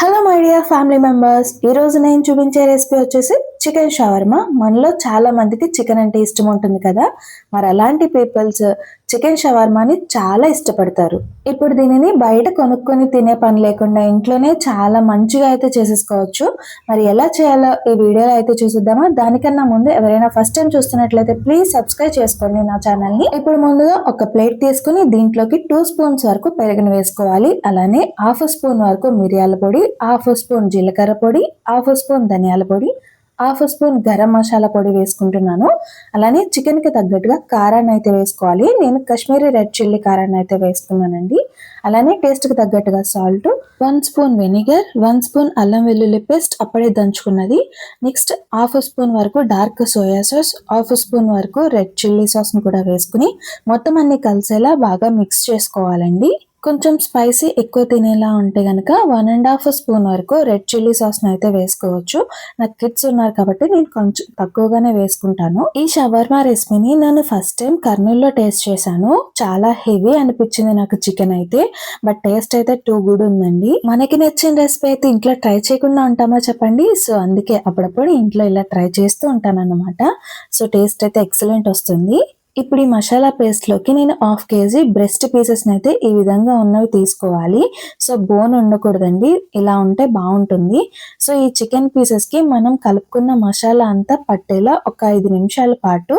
Hello my dear family members, ఈరోజు నేను చూపించే రెసిపీ వచ్చేసి చికెన్ షవర్మా. మనలో చాలా మందికి చికెన్ అంటే ఇష్టం ఉంటుంది కదా. మరి అలాంటి పీపుల్స్ చికెన్ షవర్మాని చాలా ఇష్టపడతారు. ఇప్పుడు దీనిని బయట కొనుక్కొని తినే పని లేకుండా ఇంట్లోనే చాలా మంచిగా అయితే చేసేసుకోవచ్చు. మరి ఎలా చేయాలో ఈ వీడియోలో అయితే చూసిద్దామా. దానికన్నా ముందు ఎవరైనా ఫస్ట్ టైం చూస్తున్నట్లయితే ప్లీజ్ సబ్స్క్రైబ్ చేసుకోండి నా ఛానల్ని. ఇప్పుడు ముందుగా ఒక ప్లేట్ తీసుకుని దీంట్లోకి 2 స్పూన్స్ వరకు పెరుగును వేసుకోవాలి. అలానే 1/2 స్పూన్ వరకు మిరియాల పొడి, 1/2 స్పూన్ జీలకర్ర పొడి, 1/2 స్పూన్ ధనియాల పొడి, 1/2 స్పూన్ గరం మసాలా పొడి వేసుకుంటున్నాను. అలానే చికెన్కి తగ్గట్టుగా కారాన్ని అయితే వేసుకోవాలి. నేను కాశ్మీరీ రెడ్ చిల్లీ కారాన్ని అయితే వేసుకున్నానండి. అలానే టేస్ట్కి తగ్గట్టుగా సాల్ట్, 1 స్పూన్ వెనిగర్, 1 స్పూన్ అల్లం వెల్లుల్లి పేస్ట్ అప్పుడే దంచుకున్నది. నెక్స్ట్ 1/2 స్పూన్ వరకు డార్క్ సోయా సాస్, 1/2 స్పూన్ వరకు రెడ్ చిల్లీ సాస్ని కూడా వేసుకుని మొత్తం అన్ని కలిసేలా బాగా మిక్స్ చేసుకోవాలండి. కొంచెం స్పైసీ ఎక్కువ తినేలా ఉంటే కనుక 1.5 స్పూన్ వరకు రెడ్ చిల్లీ సాస్ని అయితే వేసుకోవచ్చు. నాకు కిడ్స్ ఉన్నారు కాబట్టి నేను కొంచెం తక్కువగానే వేసుకుంటాను. ఈ షవర్మా రెసిపీని నేను ఫస్ట్ టైం కర్నూలులో టేస్ట్ చేశాను. చాలా హెవీ అనిపించింది నాకు చికెన్ అయితే, బట్ టేస్ట్ అయితే టూ గుడ్ ఉందండి. మనకి నచ్చిన రెసిపీ అయితే ఇంట్లో ట్రై చేయకుండా ఉంటామా చెప్పండి. సో అందుకే అప్పుడప్పుడు ఇంట్లో ఇలా ట్రై చేస్తూ ఉంటాను అన్నమాట. సో టేస్ట్ అయితే ఎక్సలెంట్ వస్తుంది. ఇప్పుడు ఈ మసాలా పేస్ట్లోకి నేను 1/2 kg బ్రెస్ట్ పీసెస్ని అయితే ఈ విధంగా ఉన్నవి తీసుకోవాలి. సో బోన్ ఉండకూడదండి, ఇలా ఉంటే బాగుంటుంది. సో ఈ చికెన్ పీసెస్కి మనం కలుపుకున్న మసాలా అంతా పట్టేలా ఒక 5 నిమిషాల పాటు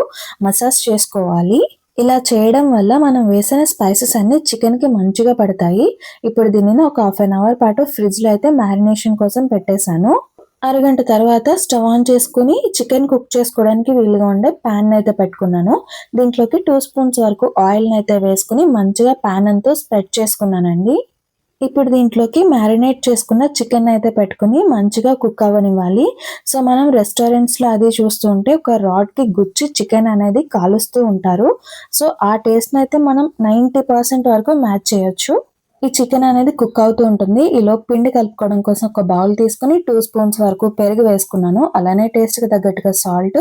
మసాజ్ చేసుకోవాలి. ఇలా చేయడం వల్ల మనం వేసిన స్పైసెస్ అన్ని చికెన్కి మంచిగా పడతాయి. ఇప్పుడు దీనిని ఒక 1/2 అవర్ పాటు ఫ్రిడ్జ్లో అయితే మ్యారినేషన్ కోసం పెట్టేశాను. అరగంట తర్వాత స్టవ్ ఆన్ చేసుకుని చికెన్ కుక్ చేసుకోవడానికి వీలుగా ఉండే ప్యాన్ అయితే పెట్టుకున్నాను. దీంట్లోకి 2 స్పూన్స్ వరకు ఆయిల్ని అయితే వేసుకుని మంచిగా ప్యాన్ అంతా స్ప్రెడ్ చేసుకున్నానండి. ఇప్పుడు దీంట్లోకి మ్యారినేట్ చేసుకున్న చికెన్ అయితే పెట్టుకుని మంచిగా కుక్ అవ్వనివ్వాలి. సో మనం రెస్టారెంట్స్లో అది చూస్తూ ఉంటే ఒక రాడ్కి గుచ్చి చికెన్ అనేది కాలుస్తూ ఉంటారు. సో ఆ టేస్ట్ని అయితే మనం 90% వరకు మ్యాచ్ చేయొచ్చు. ఈ చికెన్ అనేది కుక్ అవుతూ ఉంటుంది. ఈలోపు పిండి కలుపుకోవడం కోసం ఒక బౌల్ తీసుకుని 2 స్పూన్స్ వరకు పెరుగు వేసుకున్నాను. అలానే టేస్ట్కి తగ్గట్టుగా సాల్ట్,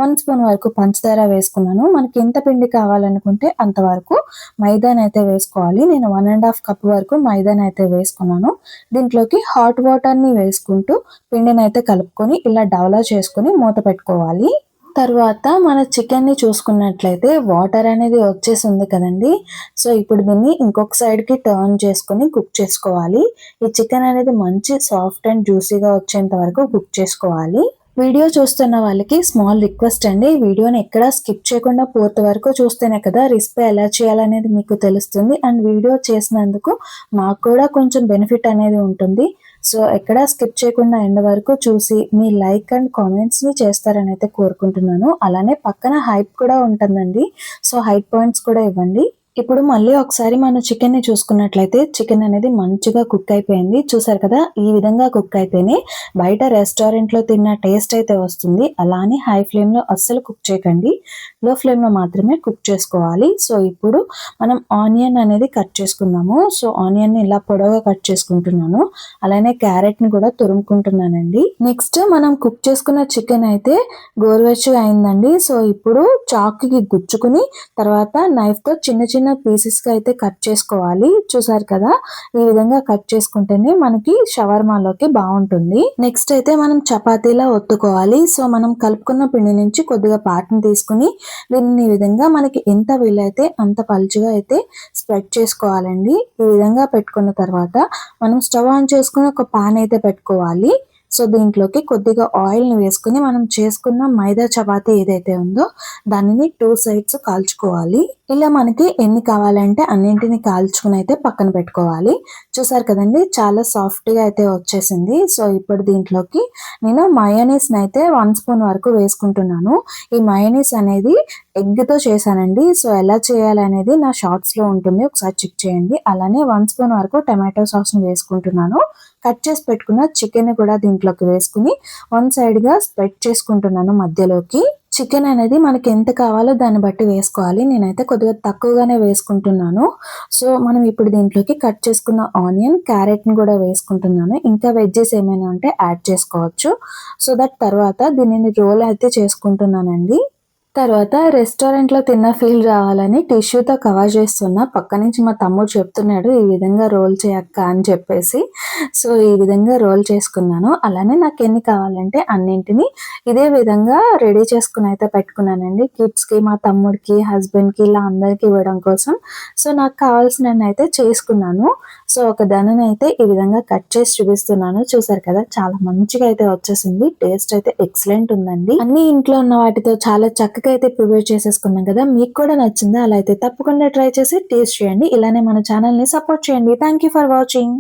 1 స్పూన్ వరకు పంచదార వేసుకున్నాను. మనకి ఎంత పిండి కావాలనుకుంటే అంతవరకు మైదాని అయితే వేసుకోవాలి. నేను 1.5 కప్ వరకు మైదాని అయితే వేసుకున్నాను. దీంట్లోకి హాట్ వాటర్ని వేసుకుంటూ పిండిని అయితే కలుపుకొని ఇలా డవలా చేసుకుని మూత పెట్టుకోవాలి. తర్వాత మన చికెన్ని చూసుకున్నట్లయితే వాటర్ అనేది వచ్చేసి ఉంది కదండి. సో ఇప్పుడు దీన్ని ఇంకొక సైడ్కి టర్న్ చేసుకొని కుక్ చేసుకోవాలి. ఈ చికెన్ అనేది మంచి సాఫ్ట్ అండ్ జ్యూసీగా వచ్చేంత వరకు కుక్ చేసుకోవాలి. వీడియో చూస్తున్న వాళ్ళకి స్మాల్ రిక్వెస్ట్ అండి, వీడియోని ఎక్కడా స్కిప్ చేయకుండా పూర్తి వరకు చూస్తేనే కదా రెసిపీ ఎలా చేయాలనేది మీకు తెలుస్తుంది. అండ్ వీడియో చేసినందుకు మాకు కూడా కొంచెం బెనిఫిట్ అనేది ఉంటుంది. సో ఎక్కడా స్కిప్ చేయకుండా ఎండ్ వరకు చూసి మీ లైక్ అండ్ కామెంట్స్ని చేస్తారని అయితే కోరుకుంటున్నాను. అలానే పక్కన హైప్ కూడా ఉంటుందండి, సో హైప్ పాయింట్స్ కూడా ఇవ్వండి. ఇప్పుడు మళ్ళీ ఒకసారి మనం చికెన్ని చూసుకున్నట్లయితే చికెన్ అనేది మంచిగా కుక్ అయిపోయింది. చూసారు కదా, ఈ విధంగా కుక్ అయితేనే బయట రెస్టారెంట్లో తిన్న టేస్ట్ అయితే వస్తుంది. అలానే హై ఫ్లేమ్లో అస్సలు కుక్ చేయకండి, లో ఫ్లేమ్లో మాత్రమే కుక్ చేసుకోవాలి. సో ఇప్పుడు మనం ఆనియన్ అనేది కట్ చేసుకున్నాము. సో ఆనియన్ని ఇలా పొడవుగా కట్ చేసుకుంటున్నాను. అలానే క్యారెట్ని కూడా తురుముకుంటున్నానండి. నెక్స్ట్ మనం కుక్ చేసుకున్న చికెన్ అయితే గోరువెచ్చగా అయిందండి. సో ఇప్పుడు చాకుకి గుచ్చుకుని తర్వాత నైఫ్తో చిన్న చిన్న పీసెస్గా అయితే కట్ చేసుకోవాలి. చూసారు కదా, ఈ విధంగా కట్ చేసుకుంటేనే మనకి షవర్మాలోకి బాగుంటుంది. నెక్స్ట్ అయితే మనం చపాతీలా ఒత్తుకోవాలి. సో మనం కలుపుకున్న పిండి నుంచి కొద్దిగా పాటను తీసుకుని దీన్ని ఈ విధంగా మనకి ఎంత వీలైతే అంత పలుచగా అయితే స్ప్రెడ్ చేసుకోవాలండి. ఈ విధంగా పెట్టుకున్న తర్వాత మనం స్టవ్ ఆన్ చేసుకుని ఒక పాన్ అయితే పెట్టుకోవాలి. సో దీంట్లోకి కొద్దిగా ఆయిల్ని వేసుకుని మనం చేసుకున్న మైదా చపాతీ ఏదైతే ఉందో దానిని 2 సైడ్స్ కాల్చుకోవాలి. ఇలా మనకి ఎన్ని కావాలంటే అన్నింటిని కాల్చుకుని అయితే పక్కన పెట్టుకోవాలి. చూసారు కదండి, చాలా సాఫ్ట్గా అయితే వచ్చేసింది. సో ఇప్పుడు దీంట్లోకి నేను మయోనీస్ని అయితే 1 స్పూన్ వరకు వేసుకుంటున్నాను. ఈ మయోనీస్ అనేది ఎగ్తో చేశానండి. సో ఎలా చేయాలనేది నా షార్ట్స్లో ఉంటుంది, ఒకసారి చెక్ చేయండి. అలానే 1 స్పూన్ వరకు టమాటో సాస్ని వేసుకుంటున్నాను. కట్ చేసి పెట్టుకున్న చికెన్ కూడా దీంట్లోకి వేసుకుని 1 సైడ్గా స్ప్రెడ్ చేసుకుంటున్నాను మధ్యలోకి. చికెన్ అనేది మనకి ఎంత కావాలో దాన్ని బట్టి వేసుకోవాలి. నేనైతే కొద్దిగా తక్కువగానే వేసుకుంటున్నాను. సో మనం ఇప్పుడు దీంట్లోకి కట్ చేసుకున్న ఆనియన్, క్యారెట్ని కూడా వేసుకుంటున్నాను. ఇంకా వెజ్జెస్ ఏమైనా ఉంటే యాడ్ చేసుకోవచ్చు. సో దట్ తర్వాత దీనిని రోల్ అయితే చేసుకుంటున్నానండి. తర్వాత రెస్టారెంట్‌లో తిన్న ఫీల్ రావాలని టిష్యూతో కవర్ చేస్తున్నా. పక్క నుంచి మా తమ్ముడు చెప్తున్నాడు, "ఈ విధంగా రోల్ చేయక్క" అని చెప్పేసి. సో, ఈ విధంగా రోల్ చేసుకున్నాను. అలానే నాకెన్ని కావాలంటే అన్నింటిని ఇదే విధంగా రెడీ చేసుకొనైతే పెట్టుకున్నానండి. కిడ్స్‌కి, మా తమ్ముడికి, హస్బెండ్‌కి ఇలా అందరికి ఇవ్వడం కోసం. సో, నాకు కావాల్సినన్నయితే చేసుకున్నాను. సో, ఒక దానినైతే ఈ విధంగా కట్ చేసి చూపిస్తున్నాను. చూసారు కదా! చాలా మంచిగా అయితే వచ్చేసింది. టేస్ట్ అయితే ఎక్సలెంట్ ఉందండి. అన్నీ ఇంట్లో ఉన్న వాటితో చాలా చక్కగా అయితే ప్రిపేర్ చేసేసుకున్నాం కదా! మీకు కూడా నచ్చిందా? అలా అయితే తప్పకుండా ట్రై చేసి టేస్ట్ చేయండి. ఇలానే మన ఛానెల్‌ని సపోర్ట్ చేయండి. Thank you for watching.